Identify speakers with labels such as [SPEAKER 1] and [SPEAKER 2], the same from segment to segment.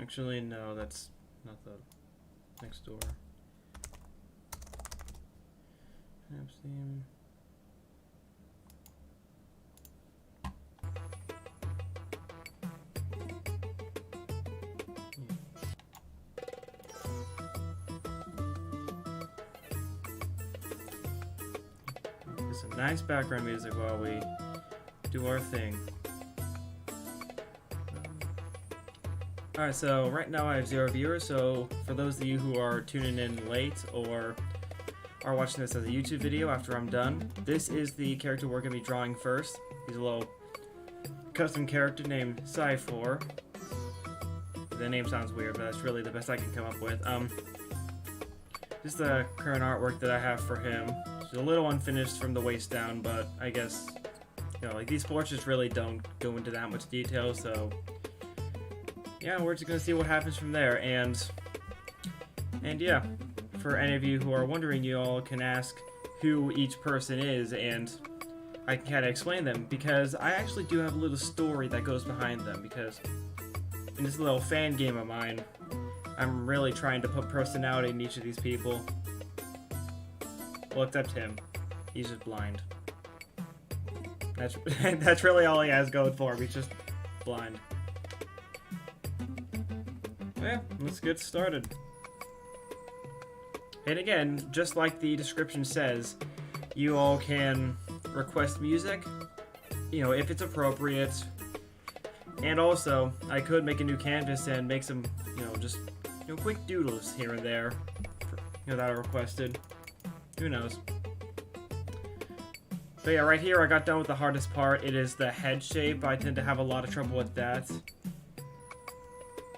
[SPEAKER 1] Actually, no, that's not the next door. Tab theme. There's some nice background music while we do our thing. Alright, so right now I have 0 viewers, so for those of you who are tuning in late or are watching this as a YouTube video after I'm done, this is the character we're going to be drawing first. He's a little custom character named Cyfor. The name sounds weird, but that's really the best I can come up with. This is the current artwork that I have for him. It's a little unfinished from the waist down, but I guess, you know, like these portraits really don't go into that much detail, so yeah, we're just gonna see what happens from there. And yeah, for any of you who are wondering, you all can ask who each person is, and I can kind of explain them, because I actually do have a little story that goes behind them, because in this little fan game of mine, I'm really trying to put personality in each of these people. Well, except him. He's just blind. That's really all he has going for him. He's just blind. Yeah, let's get started. And again, just like the description says, you all can request music, you know, if it's appropriate. And also, I could make a new canvas and make some, you know, just, you know, quick doodles here and there, you know, that are requested. Who knows? But yeah, right here I got done with the hardest part. It is the head shape. I tend to have a lot of trouble with that.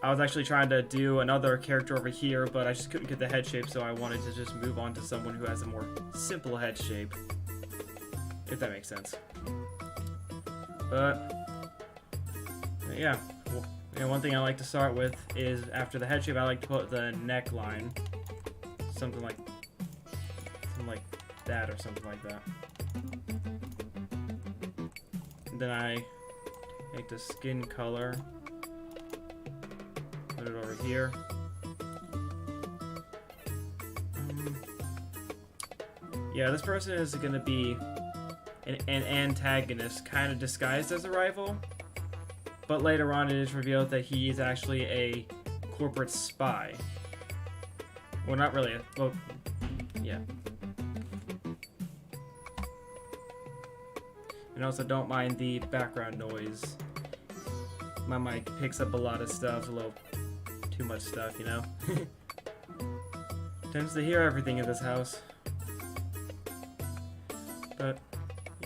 [SPEAKER 1] I was actually trying to do another character over here, but I just couldn't get the head shape, so I wanted to just move on to someone who has a more simple head shape. If that makes sense. But yeah, well, one thing I like to start with is, after the head shape, I like to put the neckline. Something like that, or something like that. And then I make the skin color. Put it over here. Yeah, this person is going to be an antagonist, kind of disguised as a rival. But later on it is revealed that he is actually a corporate spy. Well, not really. Well, yeah. And also, don't mind the background noise. My mic picks up a lot of stuff, a little too much stuff, you know? Tends to hear everything in this house. But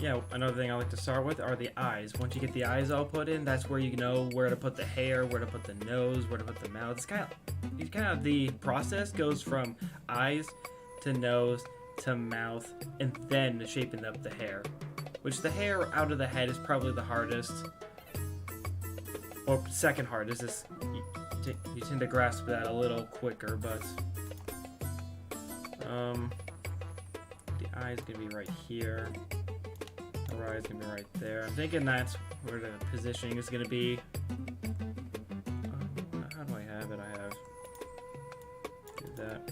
[SPEAKER 1] yeah, another thing I like to start with are the eyes. Once you get the eyes all put in, that's where you know where to put the hair, where to put the nose, where to put the mouth. It's kind of the process goes from eyes to nose to mouth, and then shaping up the hair. Which the hair out of the head is probably the hardest, or second hardest. Is you tend to grasp that a little quicker, but the eye's gonna be right here. The eye's gonna be right there. I'm thinking that's where the positioning is gonna be. How do I have it? I have do that.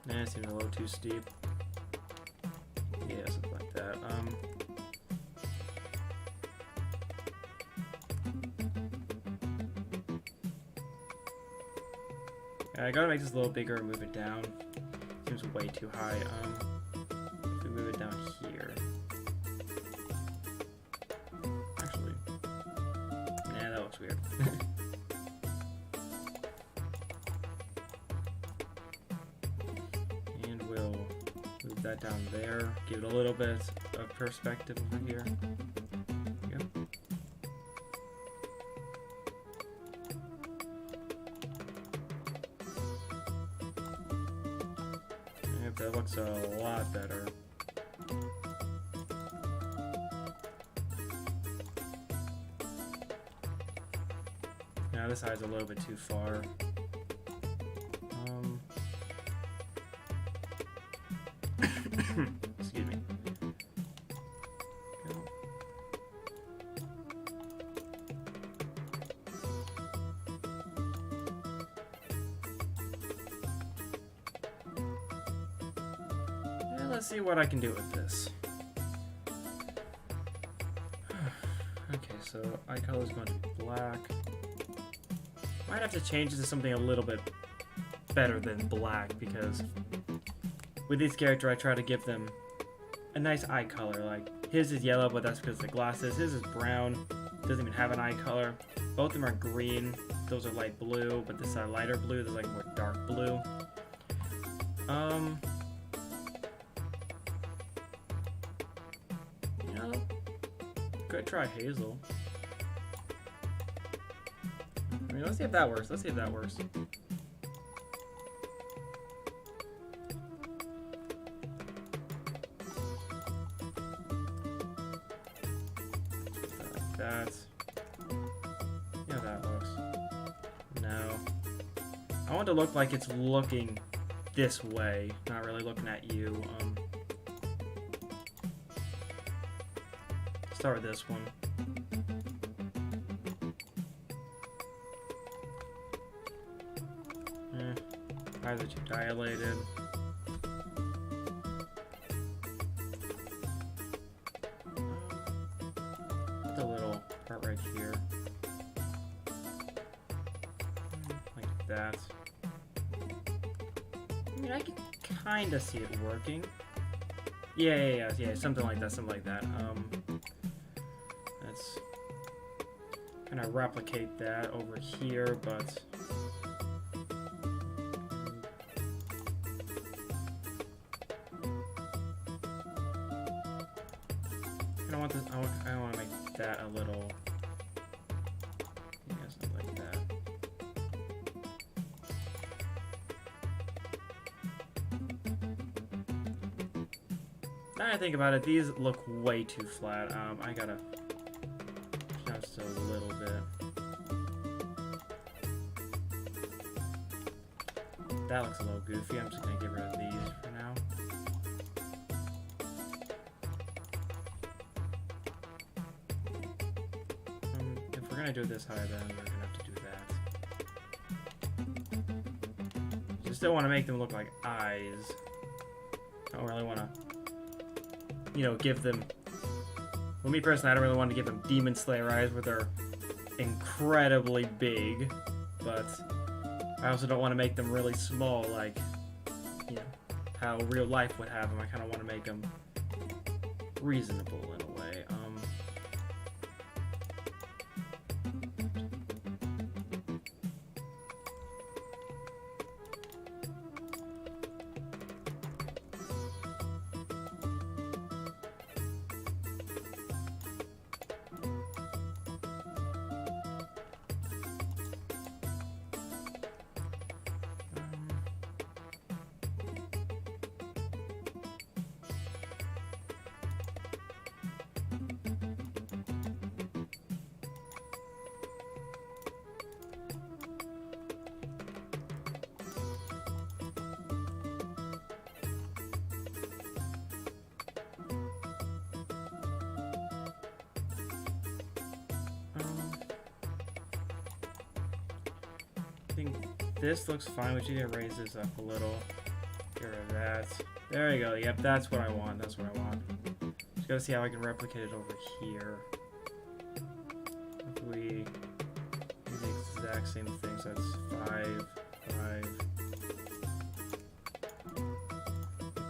[SPEAKER 1] Nah, it seems a little too steep. Yeah, something like that. I gotta make this a little bigger and move it down. Seems way too high. If we move it down here. Actually, nah, that looks weird. And we'll move that down there. Give it a little bit of perspective over here. Yep. That looks a lot better. Now this eye's a little bit too far. Excuse me. Go. And let's see what I can do with this. Okay, so eye color is going to be black. Might have to change it to something a little bit better than black, because with these characters I try to give them a nice eye color. Like his is yellow, but that's because of the glasses. His is brown, doesn't even have an eye color. Both of them are green. Those are light blue, but this is lighter blue. This is like more dark blue. You know, could try Hazel. I mean, let's see if that works. Let's see if that works. Like that. Yeah, that looks. No. I want it to look like it's looking this way, not really looking at you. Start with this one. Eyes are too dilated. The little part right here. Like that. I mean, I can kind of see it working. Yeah, something like that, something like that. Let's kind of replicate that over here, but I want to make that a little, yeah, something like that. Now I think about it, these look way too flat. I gotta adjust a little bit. That looks a little goofy. I'm just gonna get rid of these for now. If we're gonna do this high, then we're gonna have to do that. Just don't want to make them look like eyes. I don't really want to, you know, give them. Well, me personally, I don't really want to give them Demon Slayer eyes, where they're incredibly big, but I also don't want to make them really small, like, you know, how real life would have them. I kind of want to make them reasonable in a way. I think this looks fine. We should get raise this up a little. Get rid of that. There you go. Yep, that's what I want. That's what I want. Just gotta see how I can replicate it over here. If we do the exact same thing, so that's 5, 5.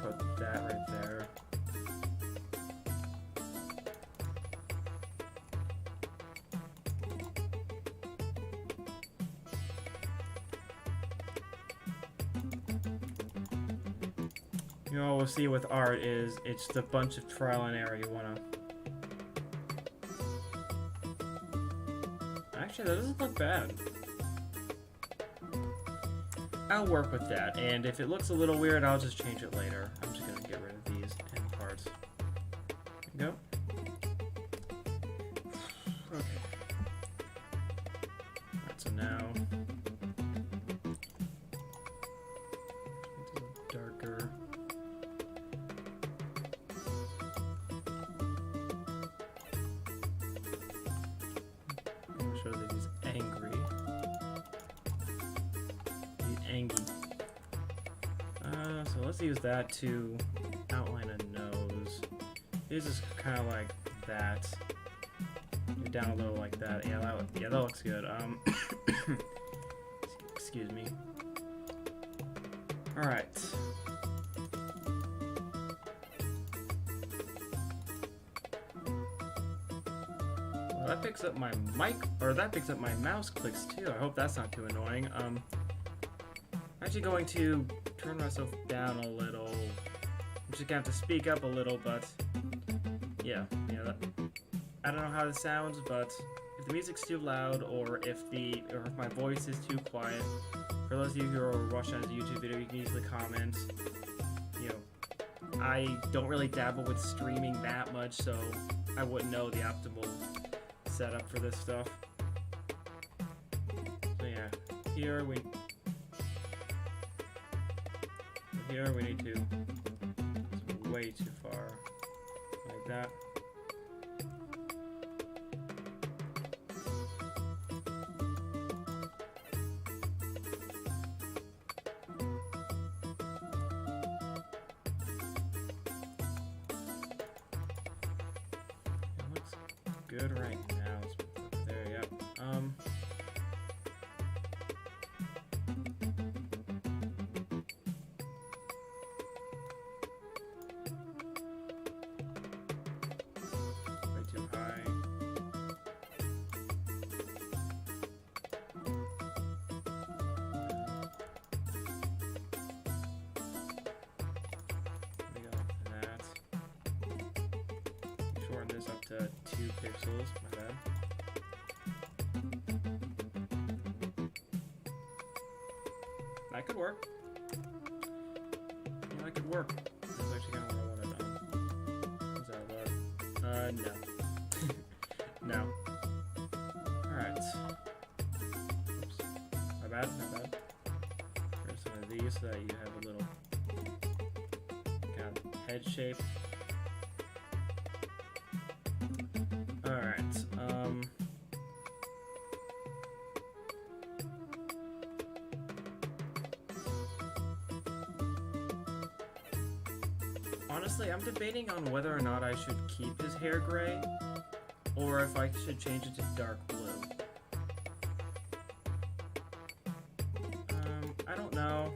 [SPEAKER 1] Put that right there. You know what we'll see with art is it's just a bunch of trial and error. You wanna. Actually, that doesn't look bad. I'll work with that, and if it looks a little weird, I'll just change it later. I'm just gonna get rid of these end parts. There you go. Okay. Alright, so now it's a little darker. let's use that to outline a nose. This is kind of like that. Down a little like that. Yeah, that looks good. Excuse me. All right. Well, that picks up my mic, or that picks up my mouse clicks too. I hope that's not too annoying. I'm actually going to turn myself down a little. I'm just gonna have to speak up a little, but yeah. I don't know how this sounds, but if the music's too loud, or if my voice is too quiet, for those of you who are watching this YouTube video, you can easily comment. You know, I don't really dabble with streaming that much, so I wouldn't know the optimal setup for this stuff. So yeah, here we need to. It's way too far, like that. Good right now. There, yep. Way too high. We go like that. Shorten this up to 2 pixels, my bad. That could work. Yeah, that could work. That's actually kind of what I want to do. Does that look? No. No. Alright. Oops. My bad. Here's some of these so that you have a little kind of head shape. Alright, honestly, I'm debating on whether or not I should keep his hair gray, or if I should change it to dark blue. I don't know.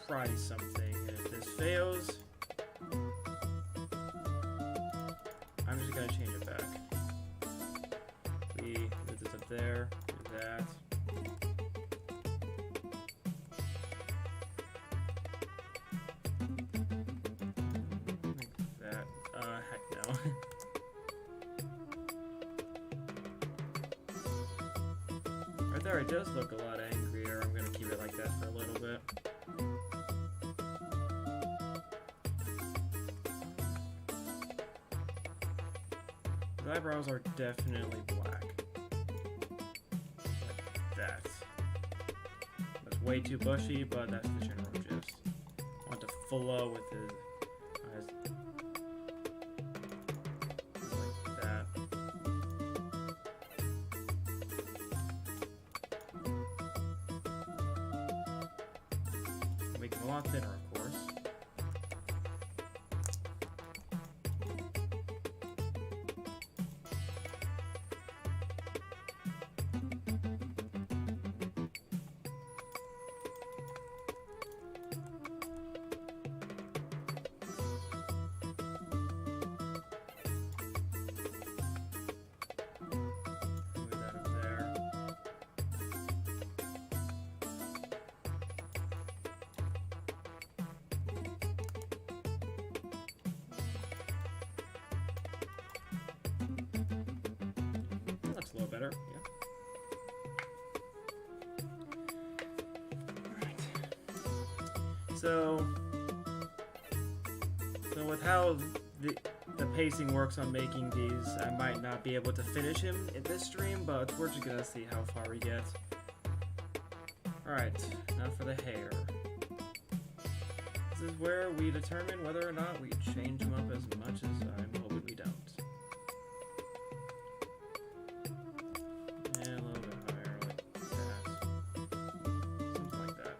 [SPEAKER 1] Try something, and if this fails, I'm just gonna change it back. We move this up there, do that. Like that. Heck no. Right there, it does look a lot angrier. I'm gonna keep it like that for a little bit. The eyebrows are definitely black. Like that. That's way too bushy, but that's the general gist. I want to flow with his eyes. Like that. Make them a lot thinner, of course. A little better, yeah. Alright. So with how the pacing works on making these, I might not be able to finish him in this stream, but we're just gonna see how far we get. Alright, now for the hair. This is where we determine whether or not we change them up as much as I'm hoping we don't. And a little bit higher, like that. Something like that.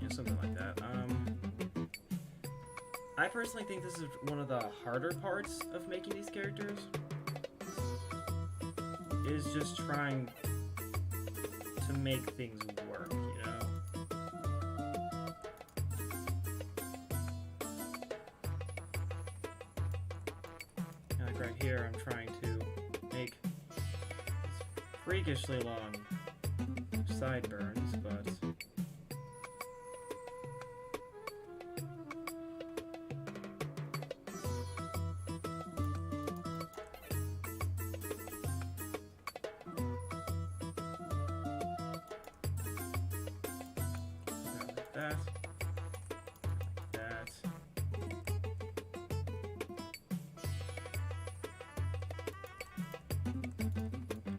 [SPEAKER 1] Yeah, something like that. I personally think this is one of the harder parts of making these characters. Is just trying to make things work, you know? Like right here, I'm trying to make freakishly long sideburns, but that, that,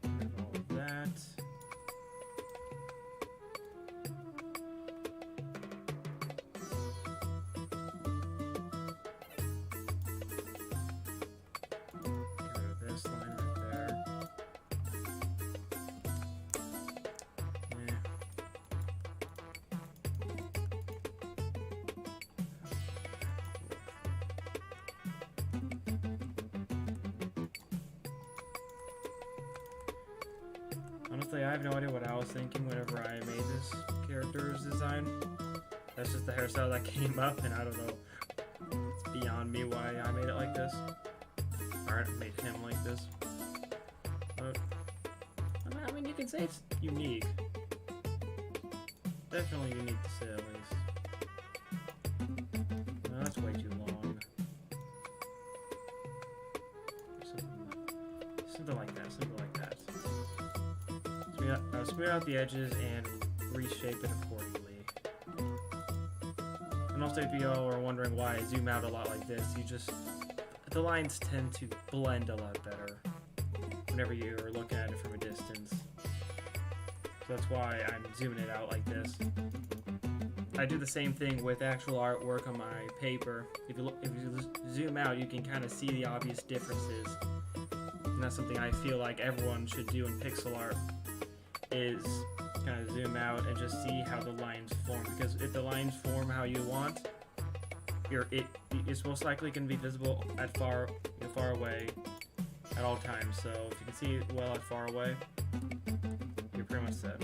[SPEAKER 1] and all of that. Get rid of this line right there. Yeah. Honestly, I have no idea what I was thinking whenever I made this character's design. That's just the hairstyle that came up, and I don't know. It's beyond me why I made it like this. Or I made him like this. But, I mean, you can say it's unique. Definitely unique to say at least. No, that's way too long. Something like that, something like that. Smooth out the edges and reshape it accordingly. And also, if you all are wondering why I zoom out a lot like this, the lines tend to blend a lot better whenever you're looking at it from a distance. So that's why I'm zooming it out like this. I do the same thing with actual artwork on my paper. If you zoom out, you can kind of see the obvious differences. And that's something I feel like everyone should do in pixel art, is kind of zoom out and just see how the lines form. Because if the lines form how you want, it's most likely going to be visible at far away at all times. So if you can see it well at far away, you're pretty much set.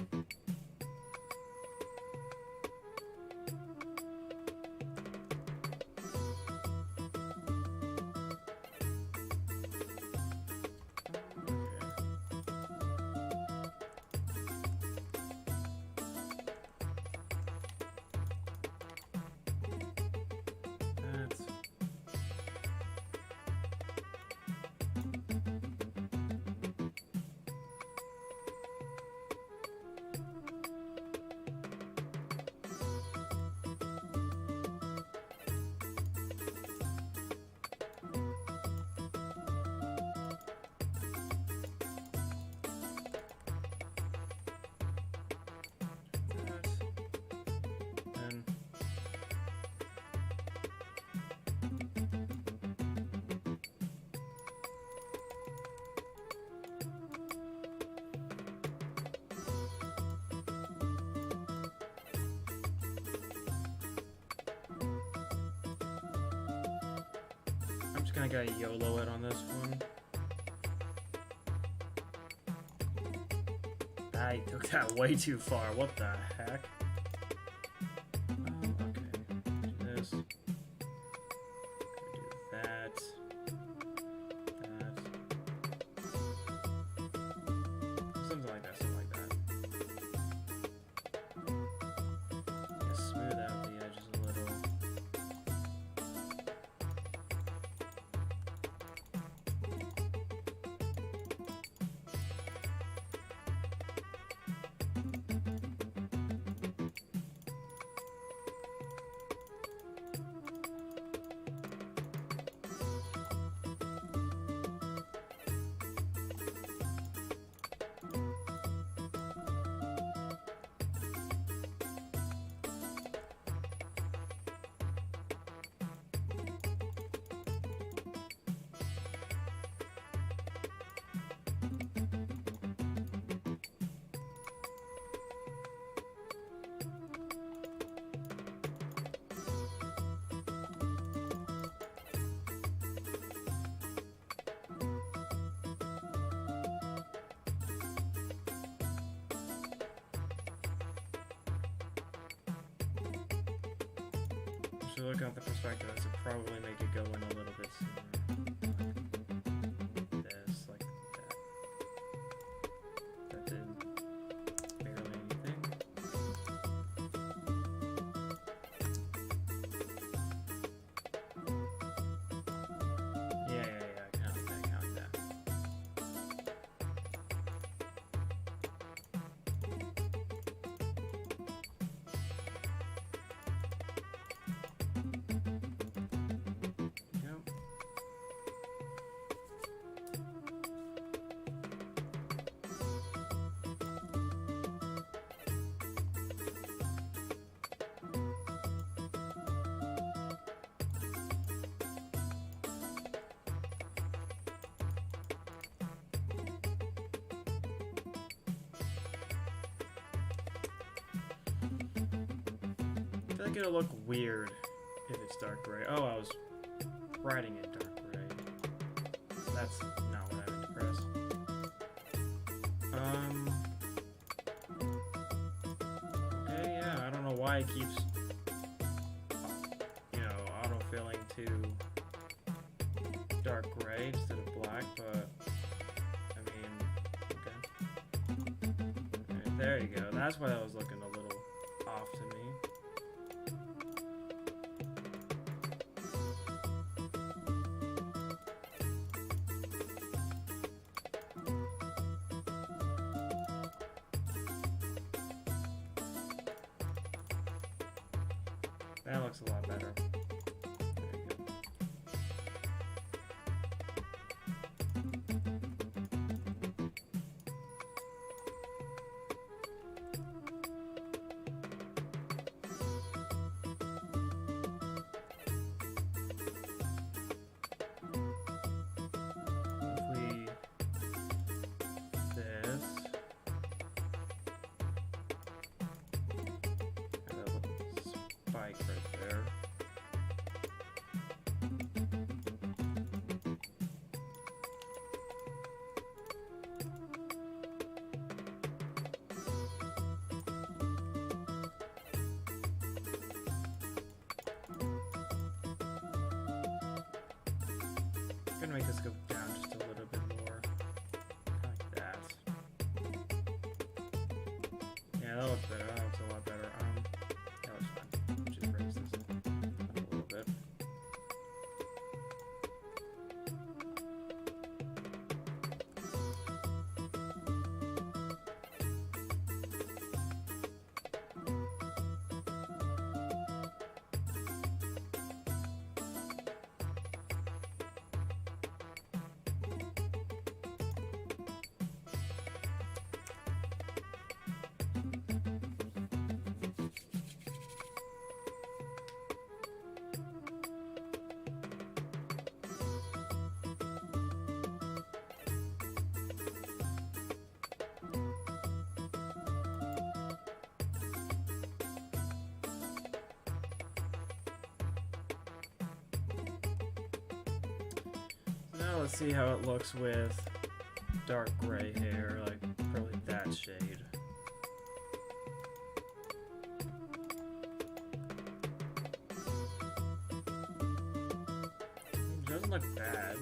[SPEAKER 1] I'm just gonna go YOLO it on this one. I took that way too far. What the heck? Okay. Do this. Do that. That. Something like that. Something like that. Just smooth out the edges a little. looking at the perspective, this would probably make it go in a little bit sooner. Like this, like that. That did barely anything. Yeah, count that. I feel like it'll look weird if it's dark gray. Oh, I was writing it dark gray. That's not what I meant to press. Okay, yeah, I don't know why it keeps, autofilling to dark gray instead of black, but, I mean, okay. Okay, there you go. That's why that was looking a little off to me. That looks a lot better. There you go. Hopefully this. And a little spike right there. I'm gonna make this go down just a little bit more. Like that. Yeah, that looks better. That looks a lot better. That looks fine. Just raise this up a little bit. Now let's see how it looks with dark gray hair, like probably that shade. It doesn't look bad.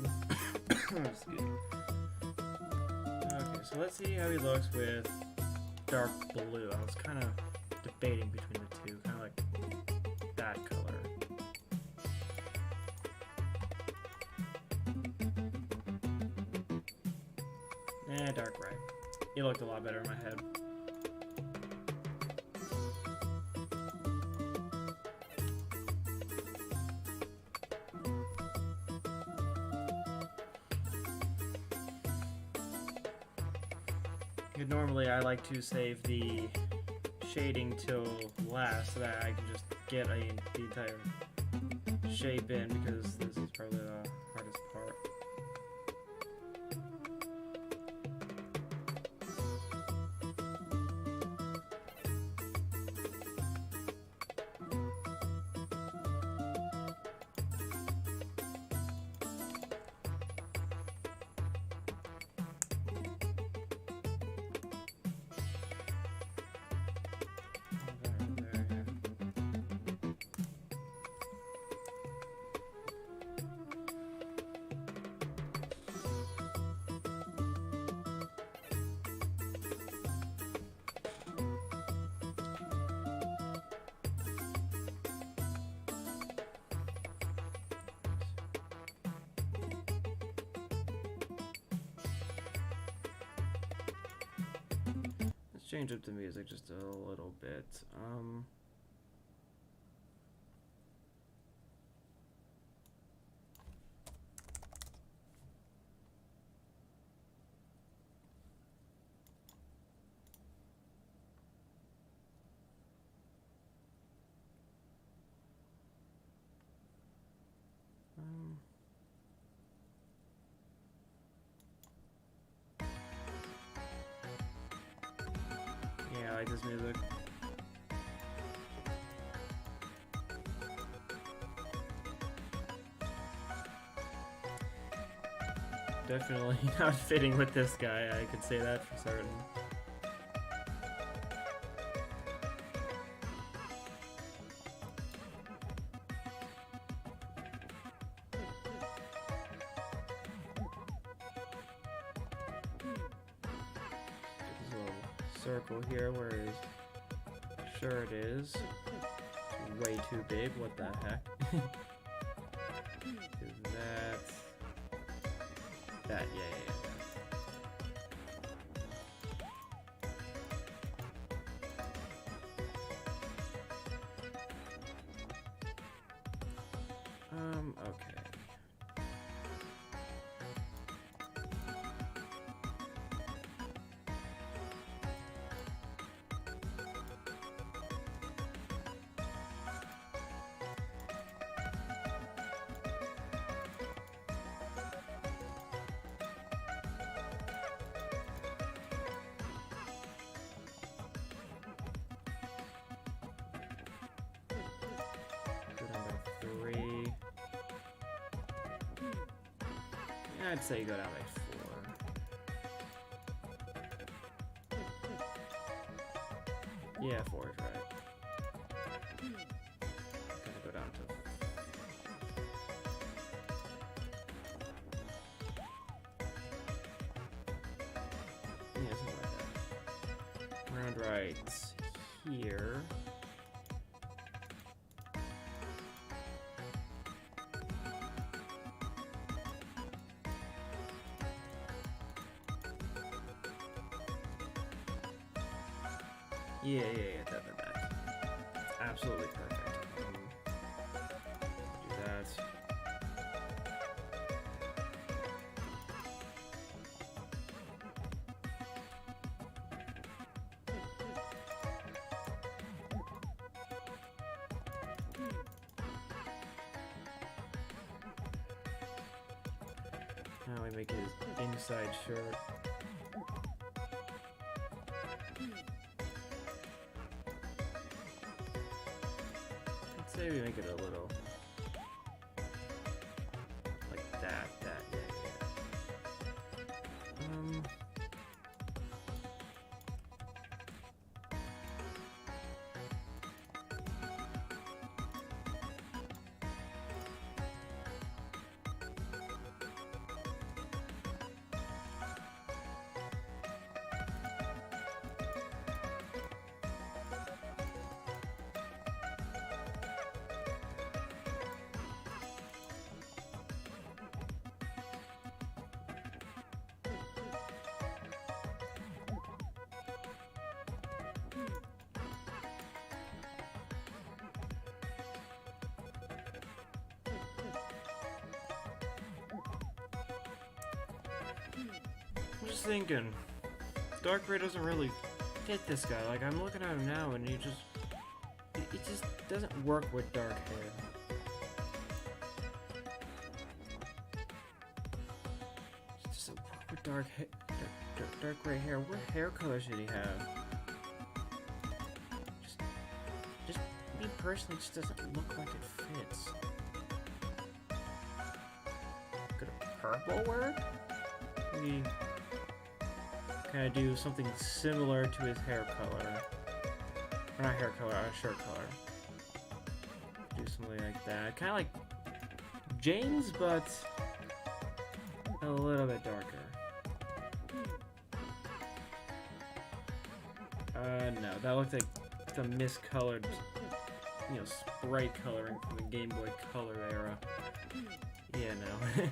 [SPEAKER 1] Excuse me. Okay, so let's see how he looks with dark blue. I was kind of debating between the two, kind of like that color. Dark gray. It looked a lot better in my head. Normally I like to save the shading till last so that I can just get the entire shape in, because this is probably the hardest part. change up the music just a little bit. Yeah, I like this music. Definitely not fitting with this guy, I could say that for certain. Circle here where his shirt is. It's way too big, what the heck? Do that, yeah. Okay. I'd say you go down by 4. Yeah, 4 is right. Gonna go down to... Yeah, something like that. Round right here. Yeah, that. Absolutely perfect. Do that. Now we make his inside shirt. Say we make it a little like that, yeah. I'm just thinking, dark gray doesn't really fit this guy. Like, I'm looking at him now and it just doesn't work with dark hair. It doesn't work with dark gray hair. What hair color should he have? Just me personally, just doesn't look like it fits. Could a purple work? Maybe kind of do something similar to his hair color. Or not hair color, shirt color. Do something like that. Kind of like James, but a little bit darker. No, that looks like the miscolored, sprite coloring from the Game Boy Color era. Yeah, no.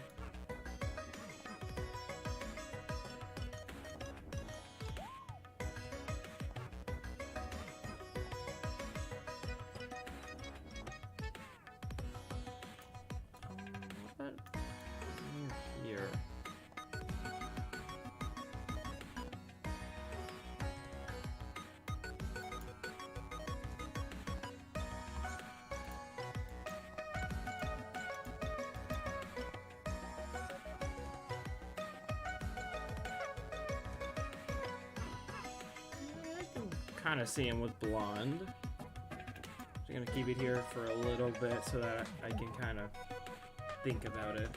[SPEAKER 1] kind of see him with blonde. So I'm gonna keep it here for a little bit so that I can kind of think about it.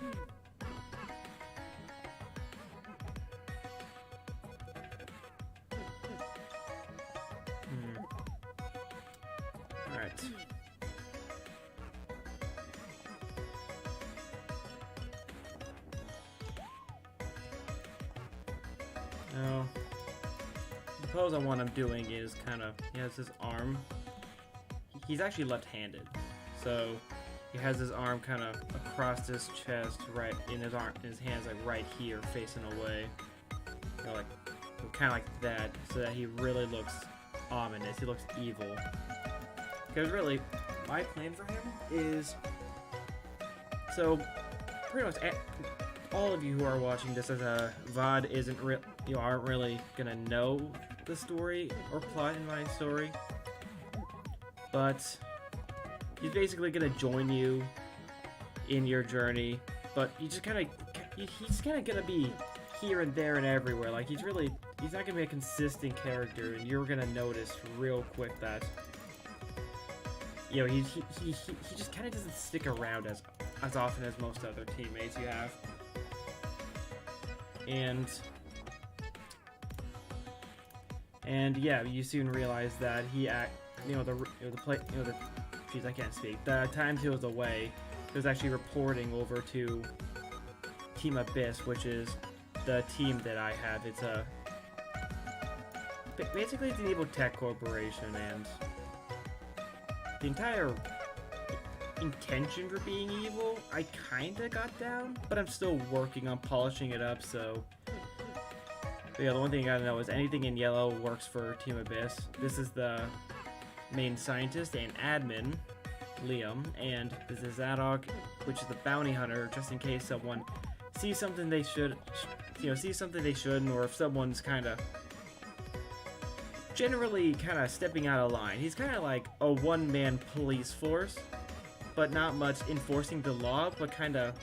[SPEAKER 1] Alright. Now, the pose on what I'm doing is kind of, he has his arm. He's actually left-handed, so he has his arm kind of across his chest, right in his arm, in his hands, like right here, facing away, you know, like kind of like that, so that he really looks ominous. He looks evil. Because really, my plan for him is, so pretty much all of you who are watching this as a VOD aren't really gonna know the story or plot in my story, but he's basically gonna join you in your journey. But he's just kind of gonna be here and there and everywhere. Like he's not gonna be a consistent character, and you're gonna notice real quick that, you know, he just kind of doesn't stick around as often as most other teammates you have. And yeah, you soon realize that geez, I can't speak. The times he was away, he was actually reporting over to Team Abyss, which is the team that I have. It's basically it's an evil tech corporation, and the entire intention for being evil, I kinda got down, but I'm still working on polishing it up, so... But yeah, the one thing you gotta know is anything in yellow works for Team Abyss. This is the main scientist and admin, Liam, and this is Zadok, which is the bounty hunter, just in case someone sees something they shouldn't, or if someone's kinda... generally kinda stepping out of line. He's kinda like a one-man police force, but not much enforcing the law, but kinda,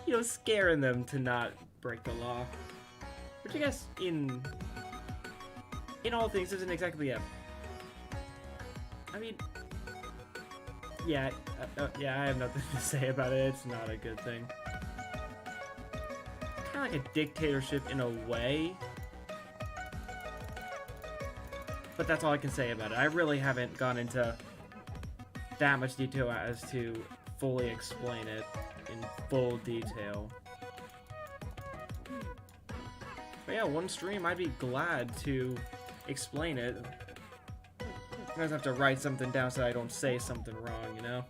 [SPEAKER 1] you know, scaring them to not break the law. Which I guess in all things isn't exactly a... I mean, yeah, I have nothing to say about it. It's not a good thing. Kind of like a dictatorship in a way. But that's all I can say about it. I really haven't gone into that much detail as to fully explain it in full detail. But yeah, one stream I'd be glad to explain it. I just have to write something down so I don't say something wrong, you know?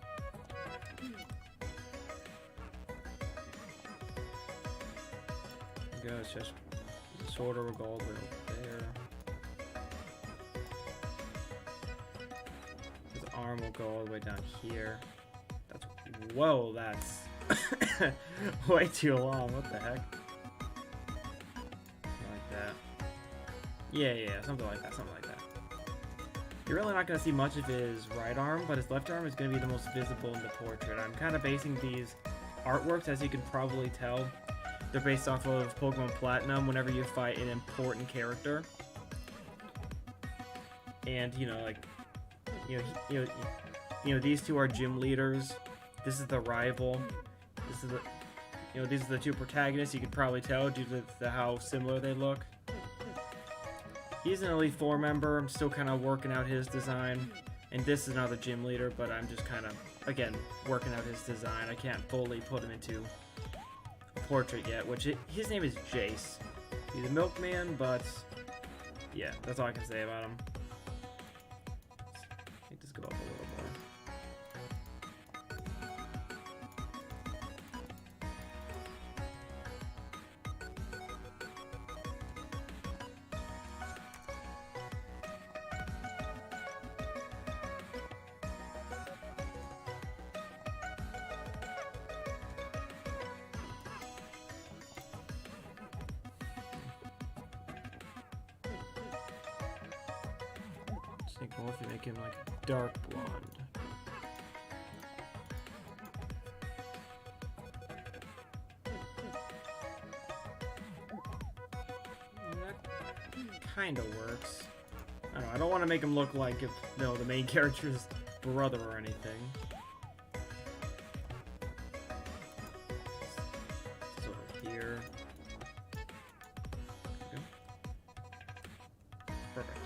[SPEAKER 1] There you go, it's just sort of gold right there. His arm will go all the way down here. That's... Whoa, that's... way too long, what the heck? Something like that. Yeah, something like that, You're really not going to see much of his right arm, but his left arm is going to be the most visible in the portrait. I'm kind of basing these artworks, as you can probably tell. They're based off of Pokemon Platinum whenever you fight an important character. And, you know, like, you know, these two are gym leaders. This is the rival. This is the, you know, these are the two protagonists. You can probably tell due to how similar they look. He's an Elite Four member. I'm still kind of working out his design. And this is another gym leader, but I'm just kind of, again, working out his design. I can't fully put him into a portrait yet, his name is Jace. He's a milkman, but yeah, that's all I can say about him. Let me just go up a little more. I think what if we make him like dark blonde? That kind of works. I don't want to make him look like if, the main character's brother or anything. It's over here. Okay. Perfect.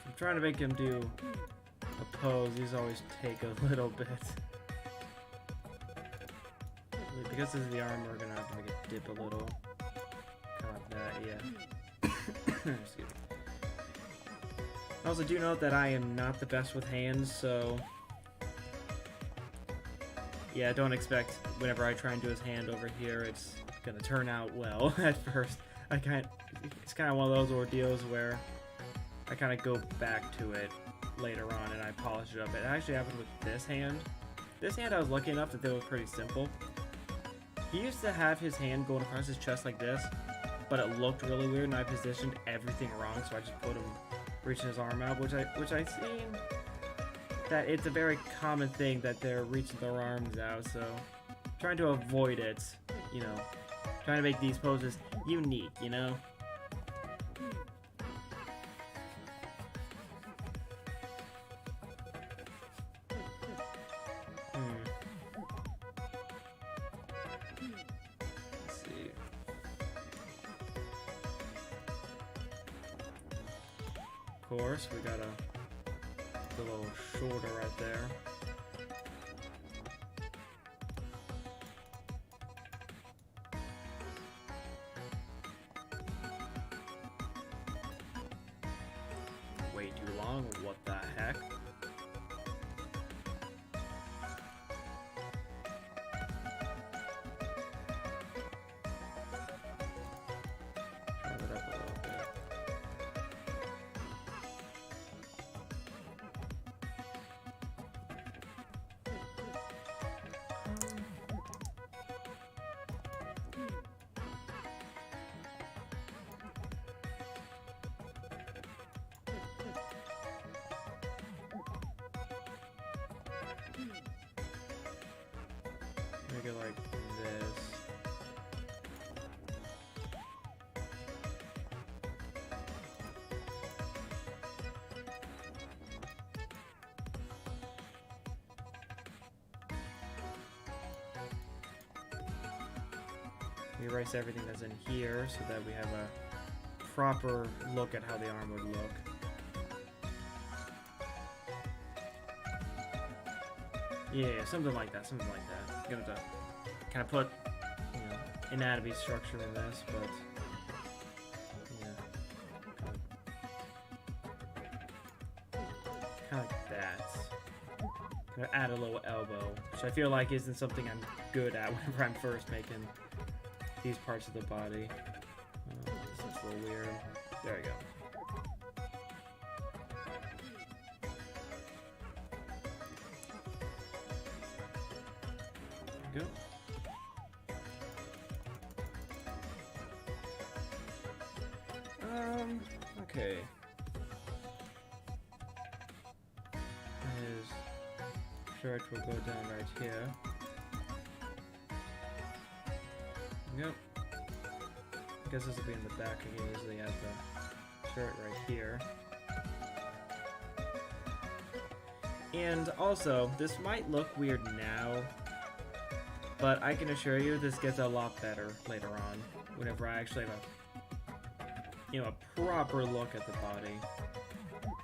[SPEAKER 1] I'm trying to make him do a pose. These always take a little bit. Because this is the arm, we're gonna have to make it dip a little. Kind of like that, yeah. Excuse me. I also do note that I am not the best with hands, so yeah, don't expect whenever I try and do his hand over here, it's gonna turn out well at first. It's kind of one of those ordeals where I kind of go back to it later on and I polish it up. It actually happened with this hand. This hand I was lucky enough that it was pretty simple. He used to have his hand going across his chest like this, but it looked really weird and I positioned everything wrong, so I just put him reaching his arm out, which I seen that it's a very common thing that they're reaching their arms out, so trying to avoid it, you know, trying to make these poses unique, you know? Let's see. Of course, we got a little shoulder right there. Way too long, what the heck? Shove it up a little bit. Make it like this. We erase everything that's in here so that we have a proper look at how the arm would look. Yeah, something like that, something like that. I'm gonna have to kind of put, you know, anatomy structure in this, but yeah, kind of like that. Kind of add a little elbow, which I feel like isn't something I'm good at whenever I'm first making these parts of the body. This looks a little weird. There we go. Go. Okay. His shirt will go down right here. Yep. I guess this will be in the back. I can usually have the shirt right here. And also, this might look weird now, but I can assure you this gets a lot better later on, whenever I actually have a proper look at the body.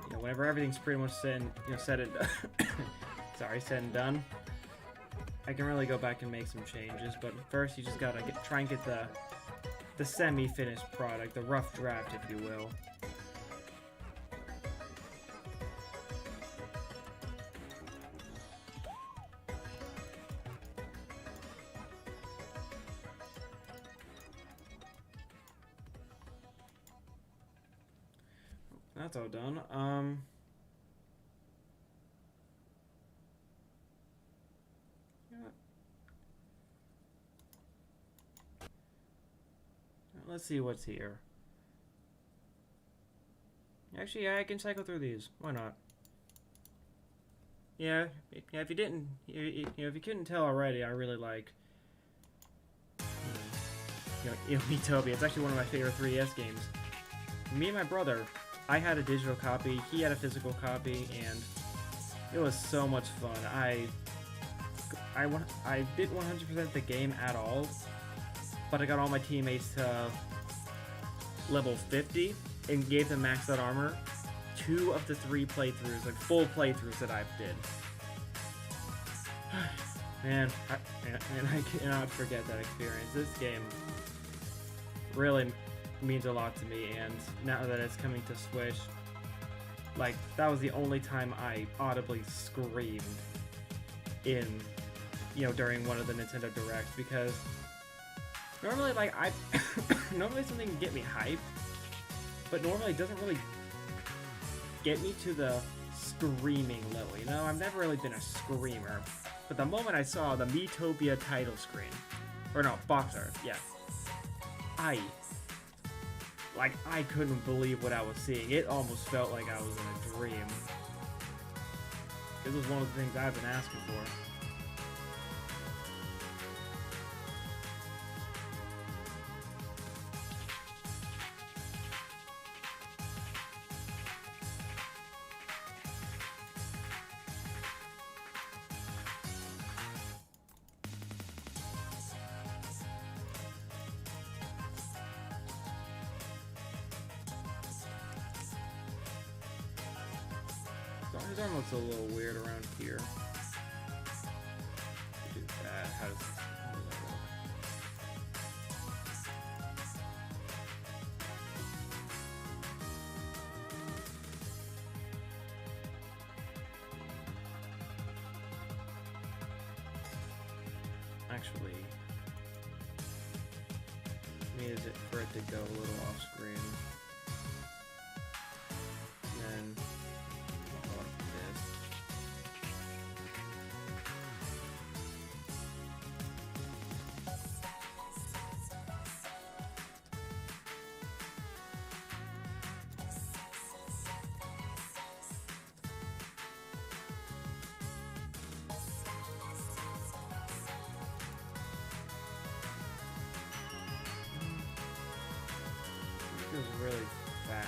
[SPEAKER 1] You know, whenever everything's pretty much said and said and done, I can really go back and make some changes. But first, you just gotta try and get the semi-finished product, the rough draft, if you will. That's all done. let's see what's here. Actually, yeah, I can cycle through these. Why not? Yeah, if you didn't, if you couldn't tell already, I really like, Miitopia. It's actually one of my favorite 3DS games. Me and my brother, I had a digital copy, he had a physical copy, and it was so much fun. I didn't 100% the game at all, but I got all my teammates to level 50 and gave them maxed out armor. 2 of the 3 playthroughs, like full playthroughs that I did. Man, I cannot forget that experience. This game really means a lot to me, and now that it's coming to Switch, like, that was the only time I audibly screamed in, during one of the Nintendo Directs, because normally, like, normally something can get me hyped, but normally it doesn't really get me to the screaming level, I've never really been a screamer, but the moment I saw the Miitopia title screen, or no, box art, yeah, I couldn't believe what I was seeing. It almost felt like I was in a dream. This was one of the things I've been asking for. His arm looks a little weird around here. Do that. How does that work? Actually, maybe is it for it to go a little off screen? And then feels really fat.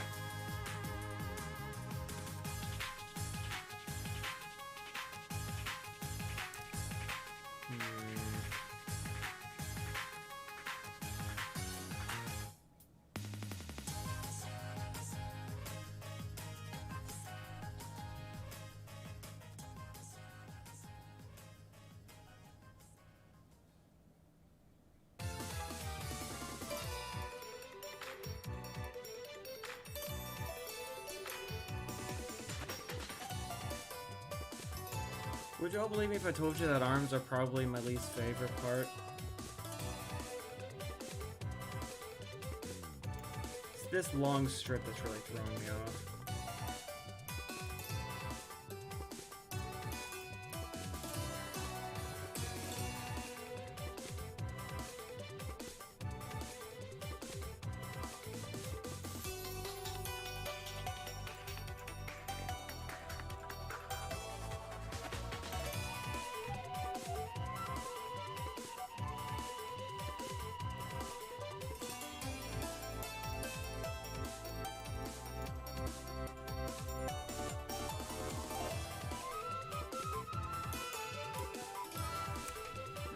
[SPEAKER 1] Would y'all believe me if I told you that arms are probably my least favorite part? It's this long strip that's really throwing me off.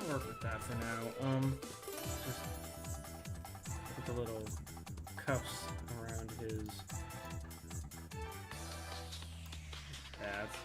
[SPEAKER 1] Work with that for now. Just put the little cuffs around his pads.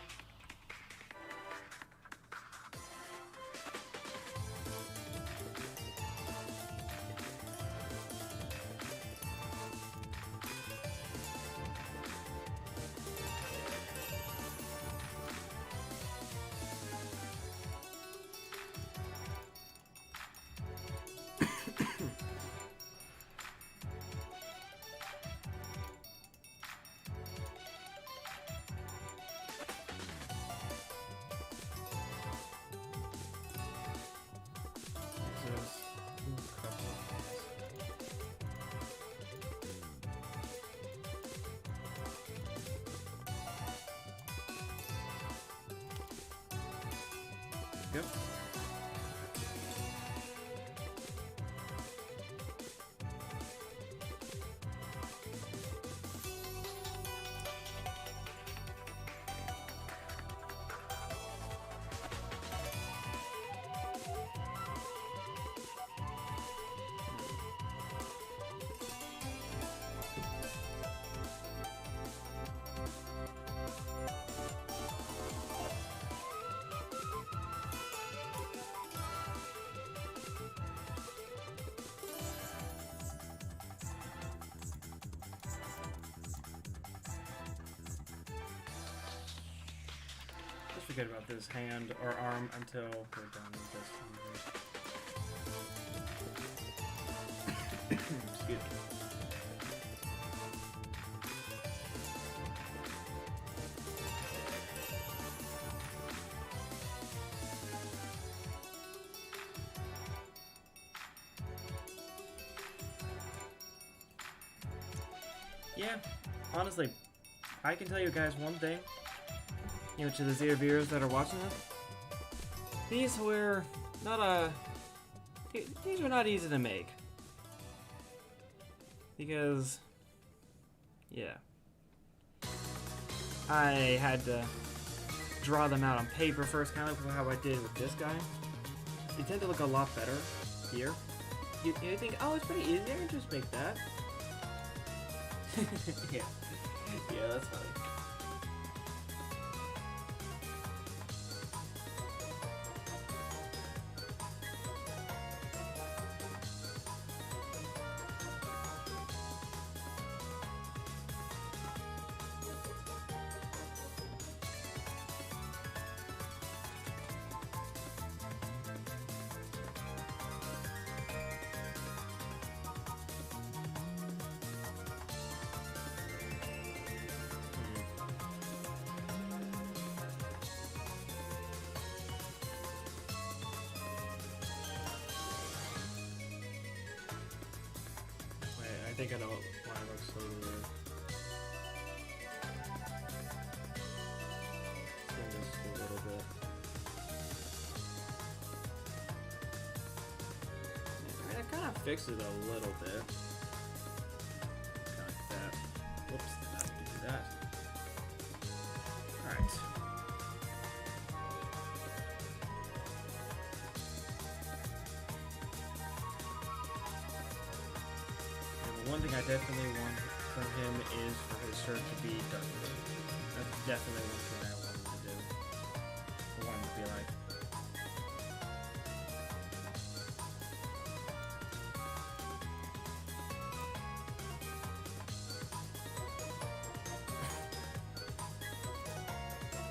[SPEAKER 1] go. Forget about this hand or arm until we're done with this. Excuse me. Yeah, honestly, I can tell you guys one thing. You know, to the zero viewers that are watching this, these were not these were not easy to make, because, yeah, I had to draw them out on paper first, kind of like how I did with this guy. They tend to look a lot better here. You think, oh, it's pretty easy, I can just make that. Yeah, that's funny. I think I know why it looks so weird. Spin this a little bit. Yeah, it kind of fixes it a little bit. Kind of like that. Whoops, not to do that. Alright. One thing I definitely want from him is for his shirt to be dark blue. That's definitely one thing I want him to do. I want him to be like.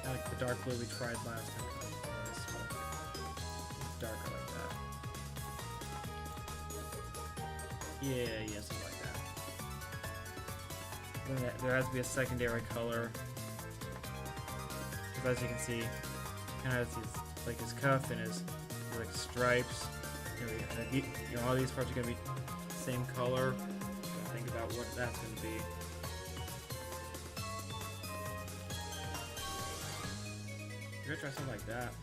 [SPEAKER 1] I like the dark blue we tried last time. This one. Darker like that. Yeah, something like that. There has to be a secondary color. Because as you can see, kind of has like his cuff and his like stripes. You know, all these parts are gonna be the same color. So think about what that's gonna be. You're gonna try something like that.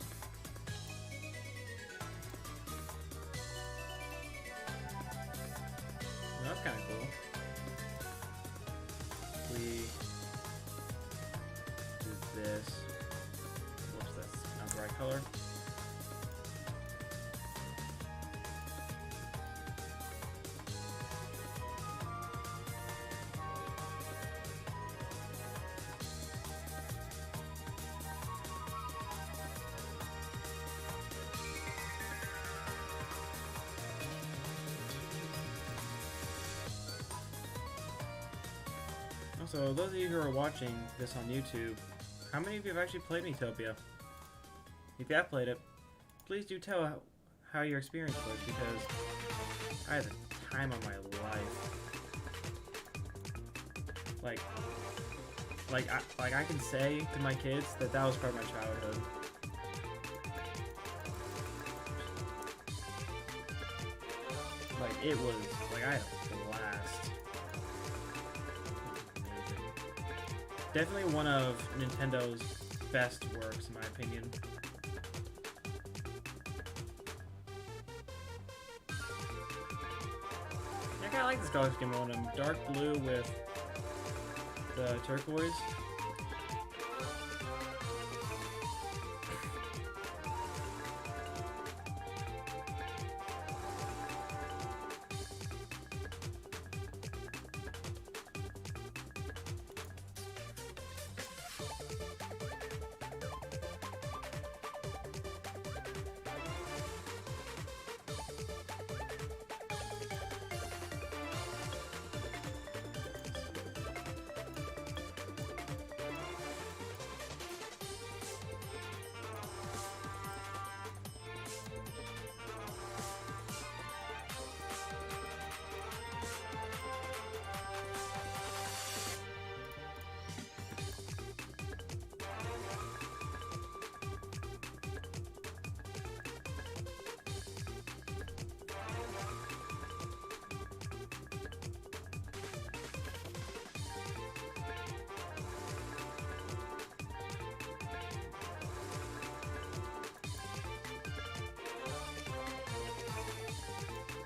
[SPEAKER 1] Well, that's kind of cool. We do this. Whoops, that's not the right color. So those of you who are watching this on YouTube, how many of you have actually played Miitopia? If you have played it, please do tell how your experience was, because I had the time of my life. Like I can say to my kids that was part of my childhood. Like it was, like I had a blast. Definitely one of Nintendo's best works, in my opinion. like this color scheme on them. Dark blue with the turquoise.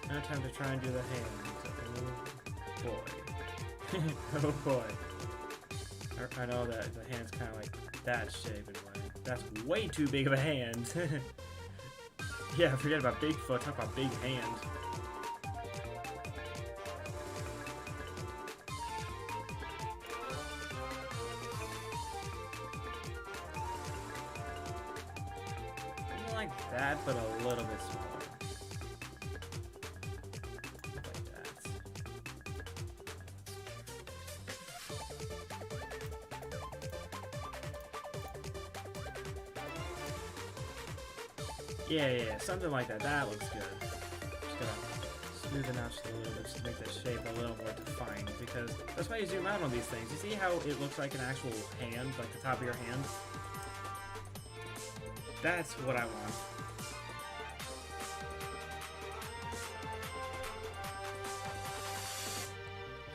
[SPEAKER 1] Now time to try and do the hands. Oh boy. Oh boy. I know that the hand's kind of like that shape anyway. That's way too big of a hand. Yeah, forget about Bigfoot, talk about big hand. Something like that, but a little bit smaller. Yeah, something like that. That looks good. Just gonna smooth it out just a little bit just to make the shape a little more defined, because that's why you zoom out on these things. You see how it looks like an actual hand, like the top of your hand? That's what I want.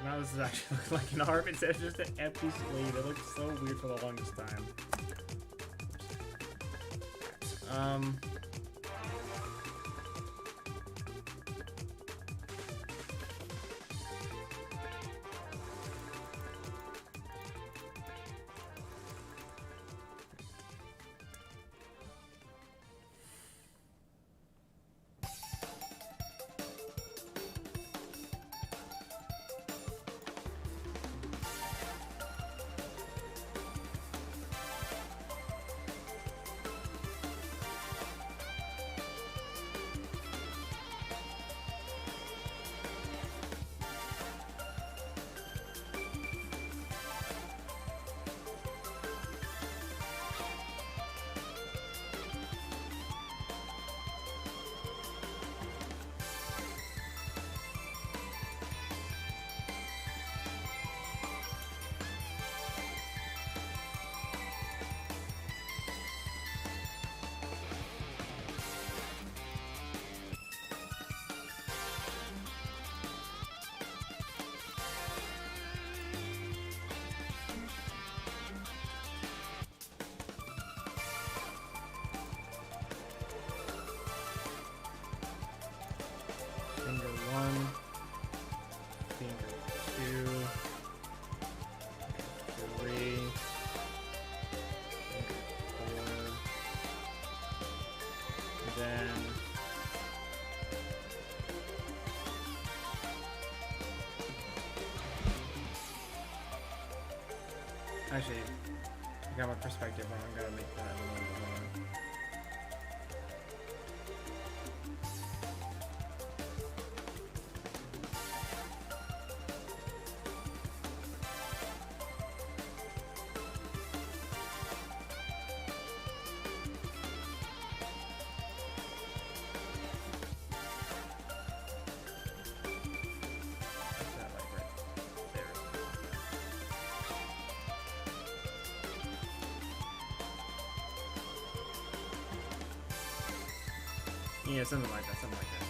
[SPEAKER 1] Now this is actually looking like an arm instead of just an empty sleeve. It looks so weird for the longest time. Finger 1, finger 2, 3, finger 4, and then actually, I got my perspective wrong. I gotta make that a little bit more. Yeah, something like that, something like that.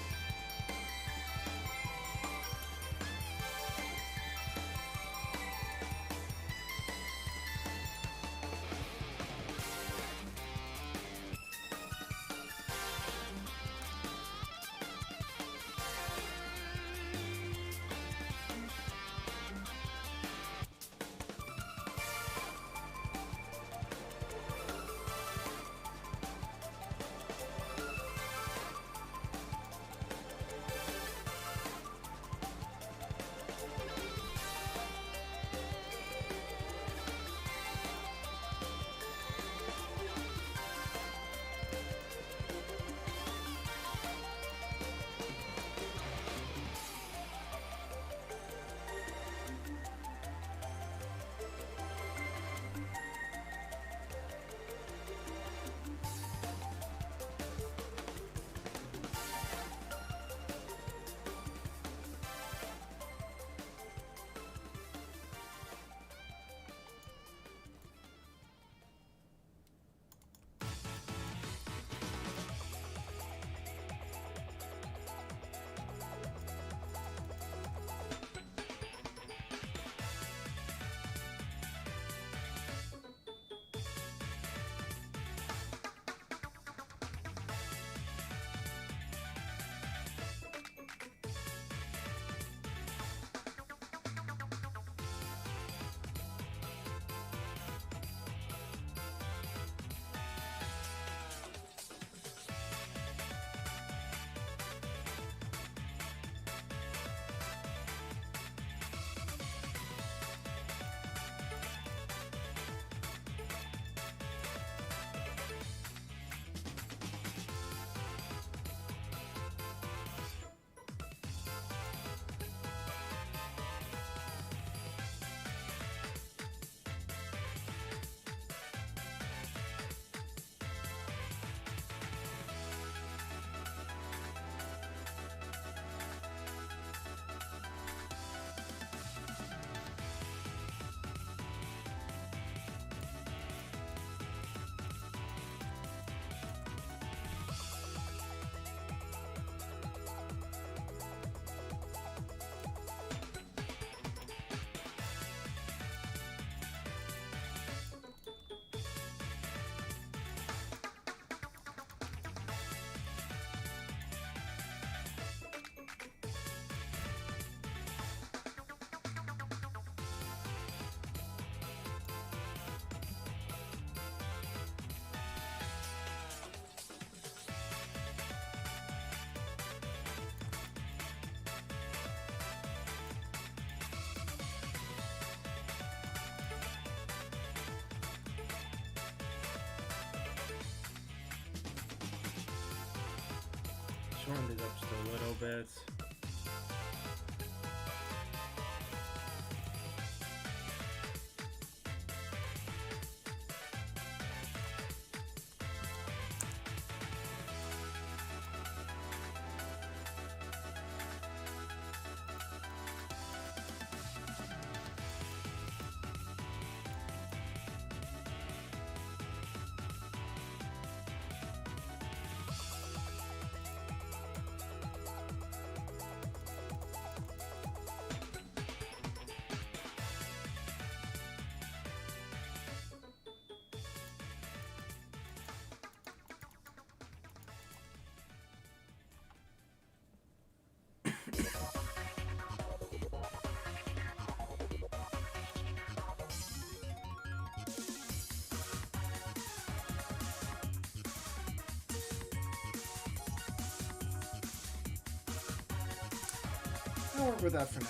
[SPEAKER 1] shorten these up just a little bit. I'll work with that for now.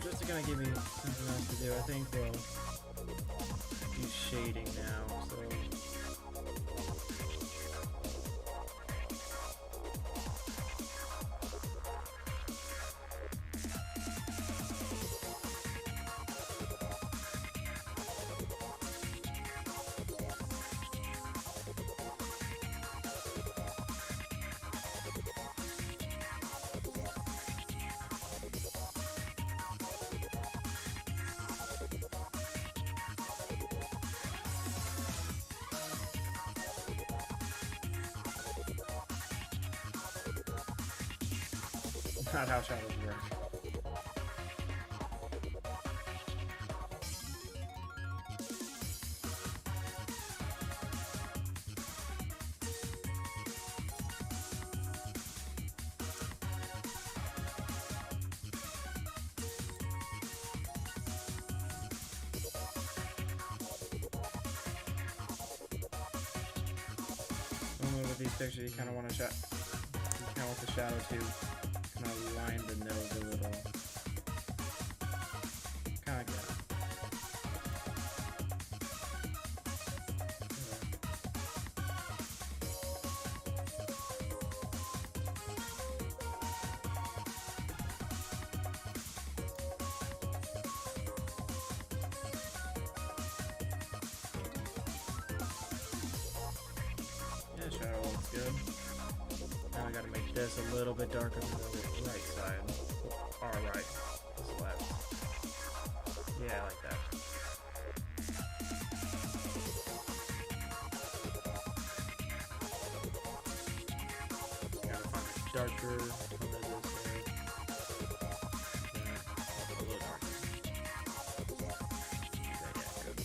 [SPEAKER 1] Just to kind of give me something else to do, I think we'll use shading now. So not how shadows work. With these pictures, you kind of want to want the shadow to kind of line the nose a little. Kind of good. Yeah, shadow looks good. Now I gotta make this a little bit darker than the right side. Or right. This left. Yeah, like that. Gotta find a darker color this way. Yeah, a little darker. Yeah, good.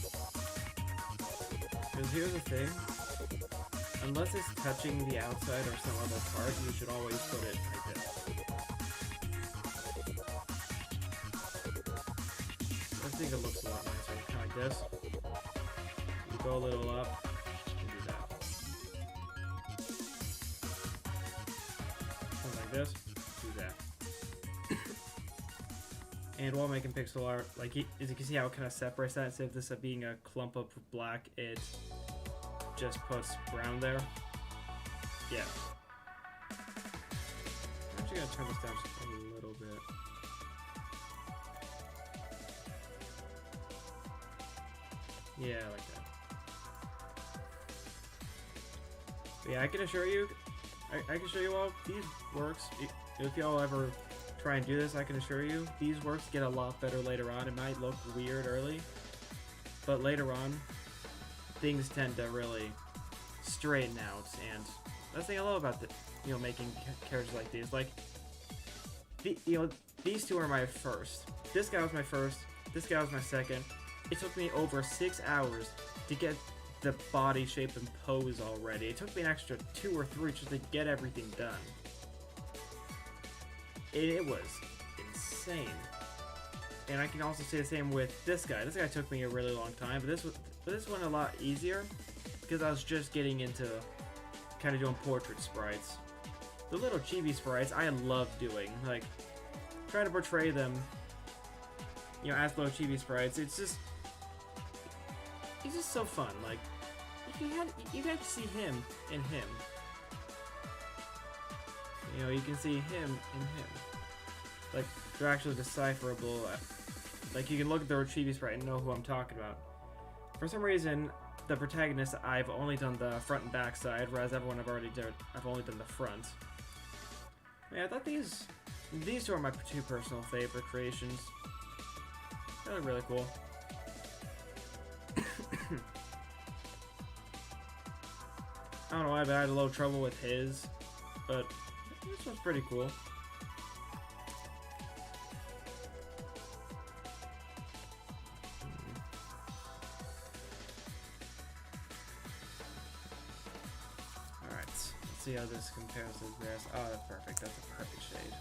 [SPEAKER 1] Because here's the thing. Unless it's touching the outside or some other part, you should always put it like this. I think it looks a lot nicer. Kind of like this. You go a little up, and do that. Something like this, do that. And while making pixel art, like as you can see how it kind of separates that, instead of this being a clump of black, it just puts brown there. Yeah. I'm actually gonna turn this down just a little bit. Yeah, like that. But yeah, I can assure you, I can show you all these works. If y'all ever try and do this, I can assure you these works get a lot better later on. It might look weird early, but later on, things tend to really straighten out, and that's the thing I love about making characters like these. Like, these two are my first. This guy was my first. This guy was my second. It took me over 6 hours to get the body shape and pose already. It took me an extra 2 or 3 just to get everything done. It was insane. And I can also say the same with this guy. This guy took me a really long time, but this one a lot easier because I was just getting into kind of doing portrait sprites. The little chibi sprites I love doing, like trying to portray them, you know, as little chibi sprites. It's just so fun. Like you get to see him and him. You know, you can see him and him. Like they're actually decipherable. Like you can look at the chibi sprite and know who I'm talking about. For some reason, the protagonist I've only done the front and back side, whereas everyone I've only done the front. Yeah, I thought these two are my 2 personal favorite creations. They look really cool. I don't know why, but I had a little trouble with his, but this one's pretty cool. Alright, let's see how this compares to the rest. Oh, that's perfect. That's a perfect shade.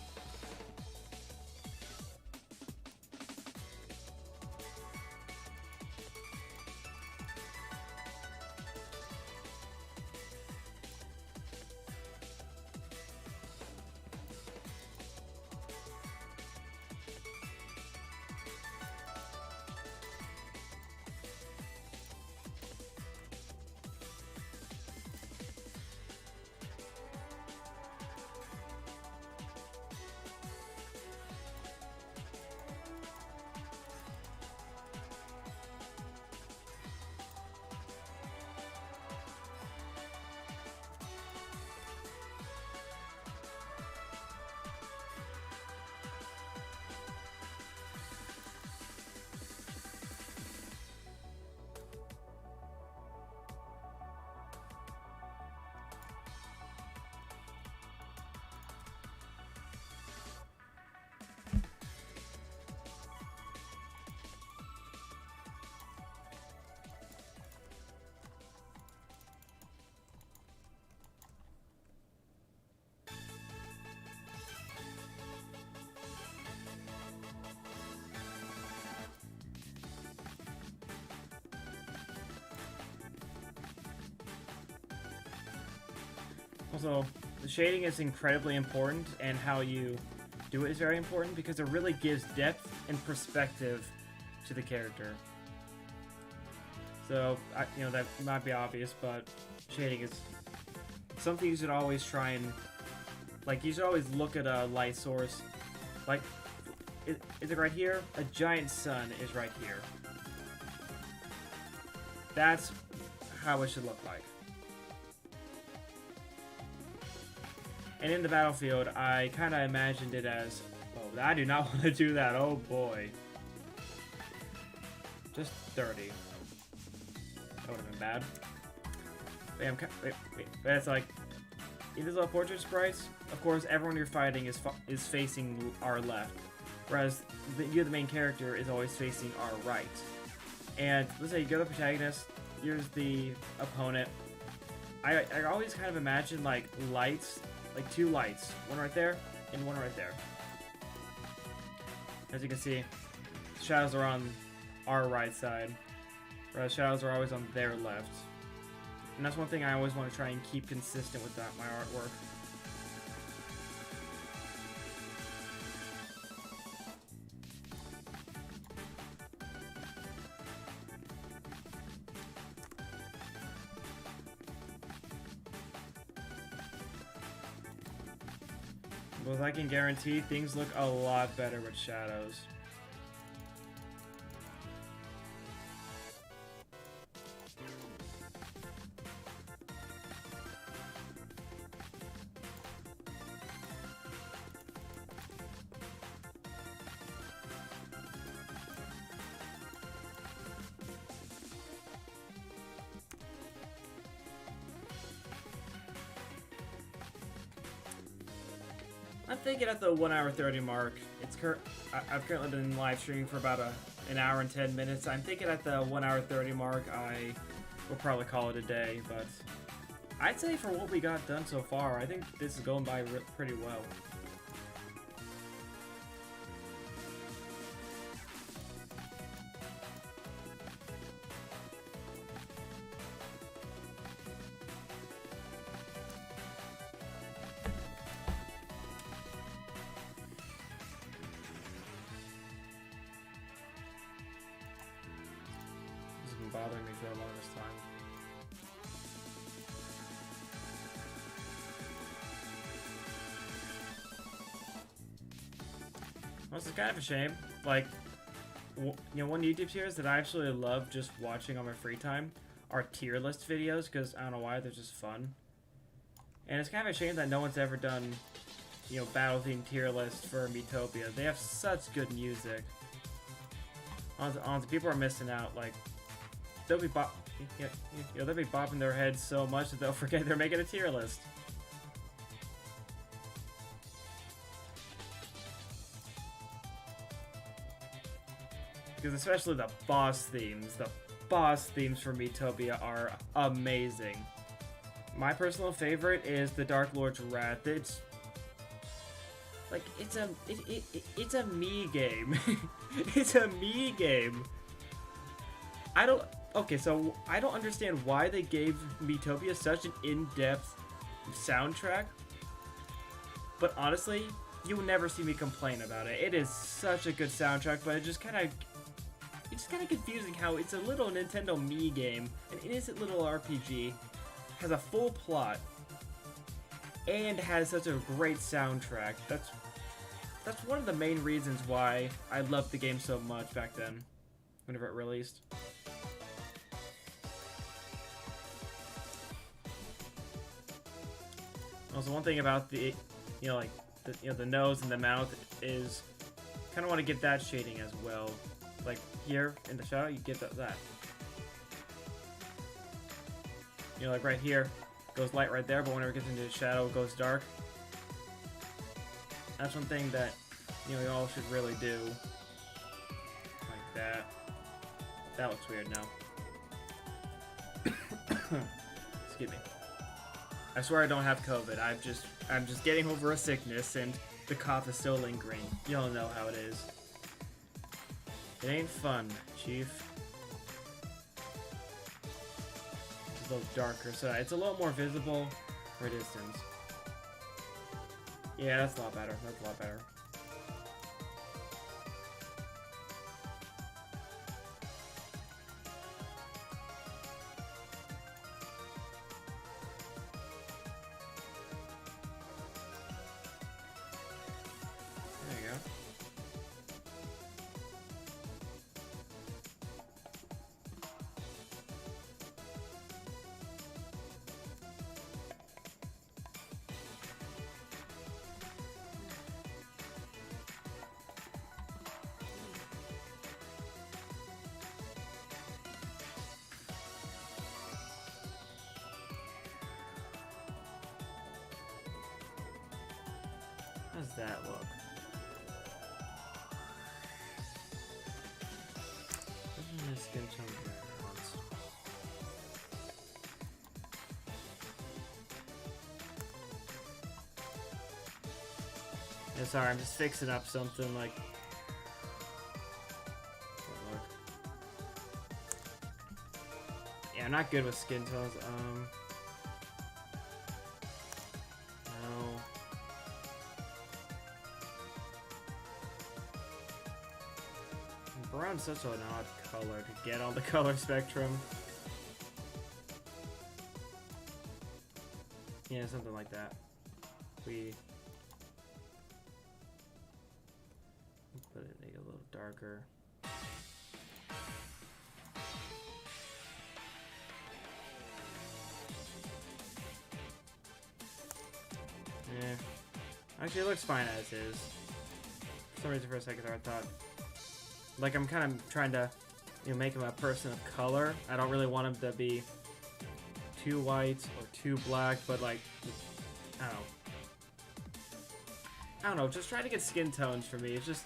[SPEAKER 1] Also, the shading is incredibly important, and how you do it is very important because it really gives depth and perspective to the character. So, you know, that might be obvious, but shading is something you should always try and, like, you should always look at a light source. Like, is it right here? A giant sun is right here. That's how it should look like. And in the battlefield, I kind of imagined it as, oh, I do not want to do that, oh boy. Just 30. That would have been bad. Wait, but it's like, in these little portrait sprites, of course, everyone you're fighting is facing our left, whereas you, the main character, is always facing our right. And let's say you're the protagonist, here's the opponent. I always kind of imagine like lights, like 2 lights, one right there and one right there. As you can see, shadows are on our right side, whereas shadows are always on their left. And that's one thing I always want to try and keep consistent with my artwork. Because I can guarantee things look a lot better with shadows. I'm thinking at the 1 hour 30 mark. I've currently been live streaming for about an hour and 10 minutes. I'm thinking at the 1 hour 30 mark, I we'll probably call it a day, but I'd say for what we got done so far, I think this is going by pretty well. This has been bothering me for a longest time. Well, this is kind of a shame. Like, you know, one YouTube series that I actually love just watching on my free time are tier list videos, because I don't know why, they're just fun. And it's kind of a shame that no one's ever done, you know, battle theme tier list for Miitopia. They have such good music. Honestly, people are missing out. Like, they'll be they'll be bopping their heads so much that they'll forget they're making a tier list. Because especially the boss themes for Miitopia are amazing. My personal favorite is the Dark Lord's Wrath. It's like it's a Mii game. It's a Mii game. I don't understand why they gave Miitopia such an in-depth soundtrack. But honestly, you will never see me complain about it. It is such a good soundtrack, but it's just kind of confusing how it's a little Nintendo Mii game, an innocent little RPG, has a full plot, and has such a great soundtrack. That's one of the main reasons why I loved the game so much back then, whenever it released. Also, one thing about the, the nose and the mouth is, kind of want to get that shading as well. Like here in the shadow, you get that. You know, like right here, goes light right there, but whenever it gets into the shadow, it goes dark. That's one thing that, you know, y'all should really do. Like that. That looks weird now. Excuse me. I swear I don't have COVID. I'm just getting over a sickness, and the cough is still lingering. Y'all know how it is. It ain't fun, Chief. It's a little darker, so it's a little more visible for a distance. Yeah, that's a lot better. That's a lot better. There you go. How does that look? Skin tone once. Yeah, sorry, I'm just fixing up something like. Yeah, I'm not good with skin tones. No. Brown's such an odd color to get on the color spectrum. Yeah, something like that. We put it a little darker. Yeah. Actually, it looks fine as is. For some reason, for a second there, I thought, like, I'm kind of trying to, you know, make him a person of color. I don't really want him to be too white or too black, but like, I don't know, just trying to get skin tones for me. It's just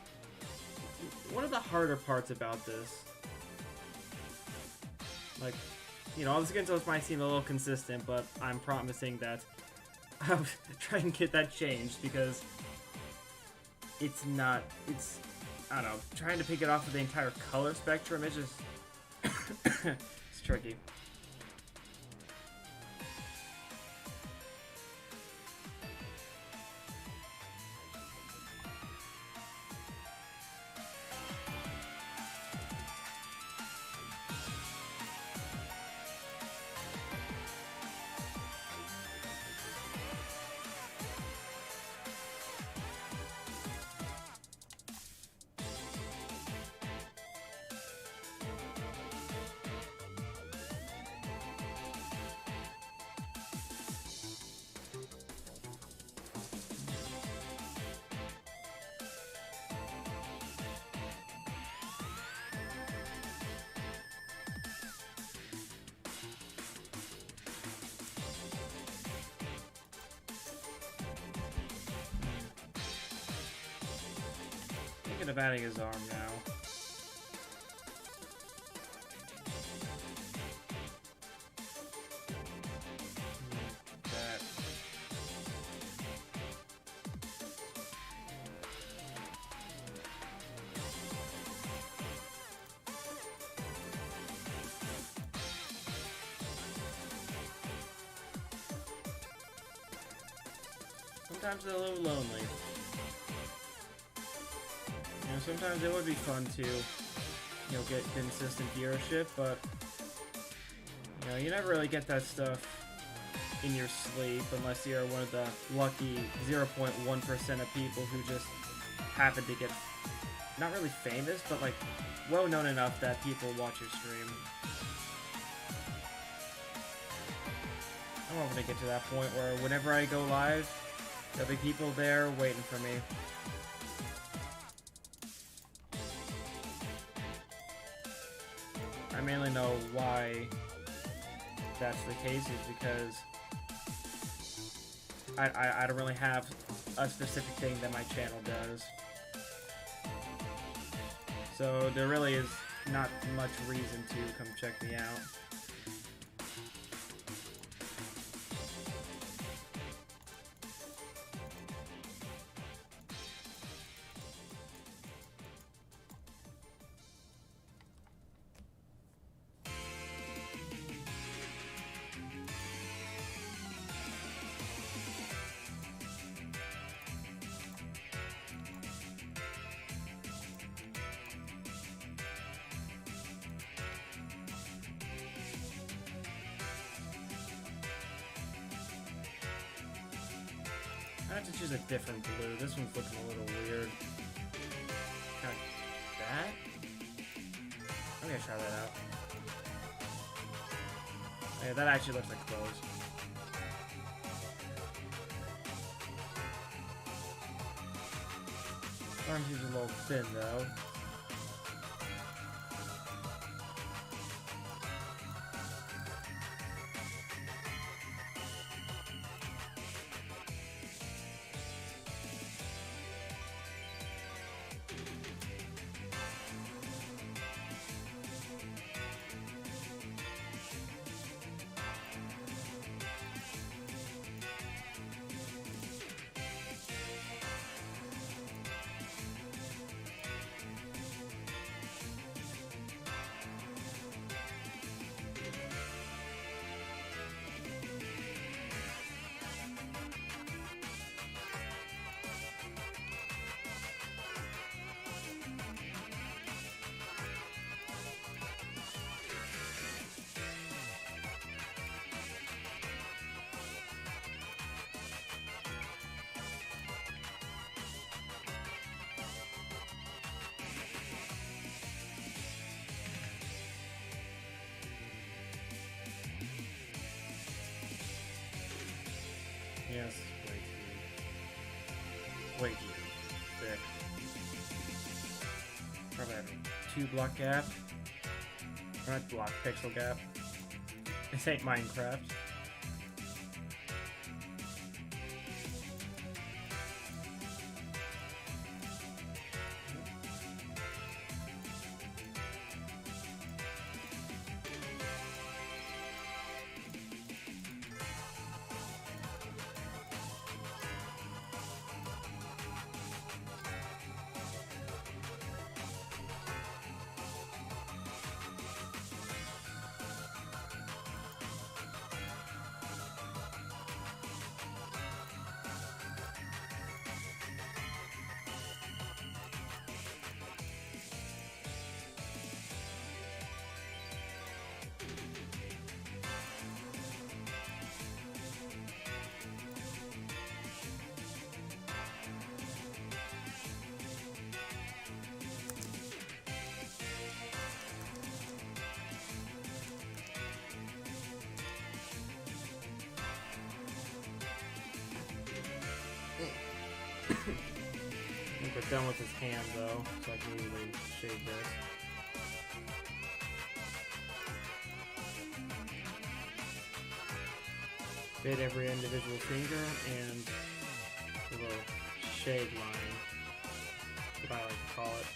[SPEAKER 1] one of the harder parts about this. Like, you know, all the skin tones might seem a little consistent, but I'm promising that I'll try and get that changed because it's not, I don't know, trying to pick it off of the entire color spectrum, it's just, it's tricky. Thinking of adding his arm now. That. Sometimes they're a little lonely. You know, sometimes it would be fun to, you know, get consistent viewership, but, you know, you never really get that stuff in your sleep unless you're one of the lucky 0.1% of people who just happen to get, not really famous, but, like, well known enough that people watch your stream. I'm hoping to get to that point where whenever I go live, there'll be people there waiting for me. I mainly know why that's the case is because I don't really have a specific thing that my channel does. So there really is not much reason to come check me out. I have to choose a different blue. This one's looking a little weird. Kind of that? I'm gonna try that out. Yeah, that actually looks like clothes. Arms is a little thin though. Yes, way too thick. Probably have 2 block gap. Or not block, pixel gap. This ain't Minecraft. I think we're done with his hand though, so I can easily shade this. Fit every individual finger and a little shade line, if I like to call it.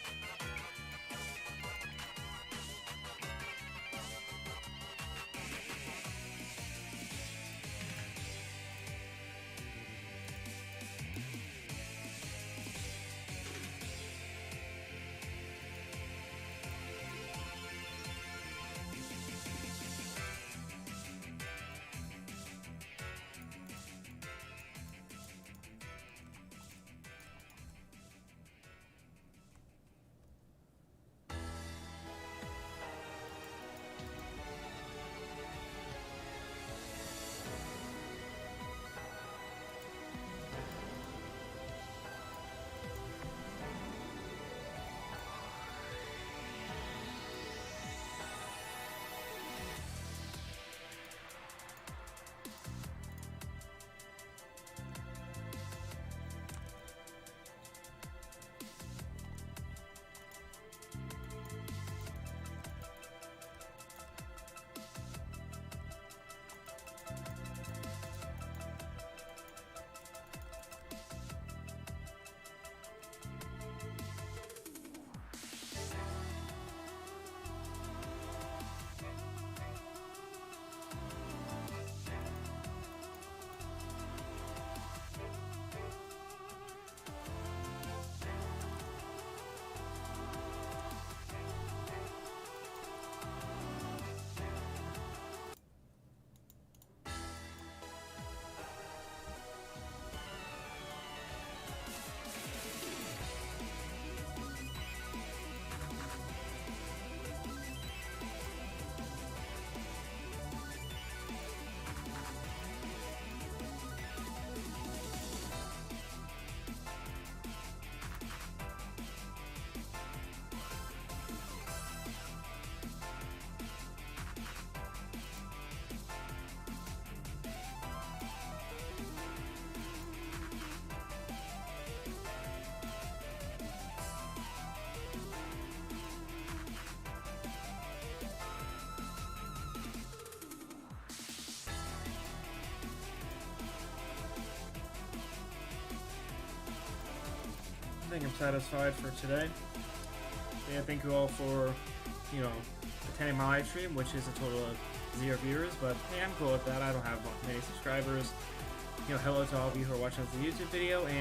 [SPEAKER 1] I think I'm satisfied for today. Yeah, thank you all for, attending my live stream, which is a total of 0 viewers, but hey, I'm cool with that. I don't have many subscribers. Hello to all of you who are watching this YouTube video, and